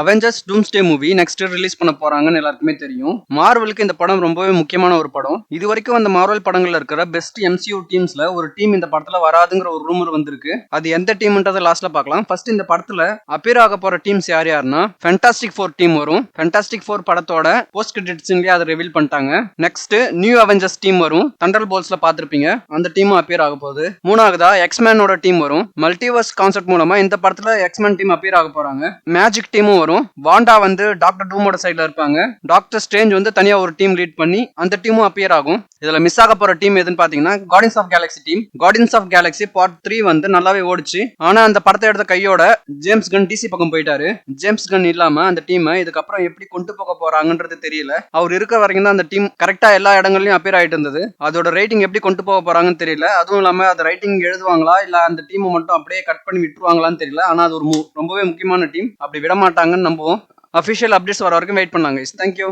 Avengers டூம்ஸ்டே movie next release பண்ண போறாங்கன்னு எல்லாருக்குமே தெரியும். மார்வலுக்கு இந்த படம் ரொம்பவே முக்கியமான ஒரு படம். இது வரைக்கும் அந்த மார்வல் படங்கள்ல இருக்கிற பெஸ்ட் MCU டீம்ஸ்ல ஒரு டீம் இந்த படத்துல வராதுங்கிற ஒரு ரூமர் வந்திருக்கு. அது எந்த டீம்ன்றத லாஸ்ட்ல பார்க்கலாம். ஃபர்ஸ்ட் இந்த படத்துல அப்பியர் ஆக போற டீம்ஸ் யார் யாருன்னா ஃபேண்டாஸ்டிக் ஃபோர் டீம் வரும். ஃபேண்டாஸ்டிக் ஃபோர் படத்தோட போஸ்ட் கிரெடிட் சீன்லயே அதை ரிவீல் பண்ணிட்டாங்க. நெக்ஸ்ட் நியூ அவெஞ்சர்ஸ் டீம் வரும். தண்டர் போல்ஸ்ல பாத்திருப்பீங்க, அந்த டீமும் அப்பியர் ஆக போகுது. மூணாவதா எக்ஸ்மேனோட டீம் வரும். மல்டிவர்ஸ் கான்செப்ட் மூலமா இந்த படத்துல எக்ஸ்மேன் டீம் அப்பியர் ஆக போறாங்க. மேஜிக் டீமும் வரும். வாண்டா வந்து டாக்டர் டூமோட சைடுல இருப்பாங்க. டாக்டர் ஸ்ட்ரேஞ்ச் வந்து தனியா ஒரு டீம் லீட் பண்ணி அந்த டீமும் அப்பியர் ஆகும். இதுல மிஸ் ஆக போற டீம் எதுன்னு பாத்தீங்கன்னா Guardians of Galaxy team. Guardians of Galaxy part 3 வந்து நல்லாவே ஓடிச்சு. ஆனா அந்த படத்தை எடுத்த கையோட ஜேம்ஸ் கன் DC பக்கம் போயிட்டாரு. ஜேம்ஸ் கன் இல்லாம அந்த டீம் இதுக்கப்புறம் எப்படி கொண்டு போக போறாங்கன்றது தெரியல. அவர் இருக்க வரைக்கும் தான் அந்த டீம் கரெக்டா எல்லா இடங்கள்லயும் அப்பியர் ஆயிட்டு இருந்தது. அதோட ரைட்டிங் எப்படி கொண்டு போக போறாங்கன்னு தெரியல. அதுவும் இல்லாம அந்த ரைட்டிங் எழுதுவாங்களா இல்ல அந்த டீம் மட்டும் அப்படியே கட் பண்ணி விட்டுருவாங்களான்னு தெரியல. ஆனா அது ஒரு ரொம்பவே முக்கியமான டீம். அப்படி விட மாட்டாங்கன்னு நம்புவோம். அஃபிஷியல் அப்டேட்ஸ் வர வரைக்கும் வெயிட் பண்ணாங்க. தேங்க்யூ.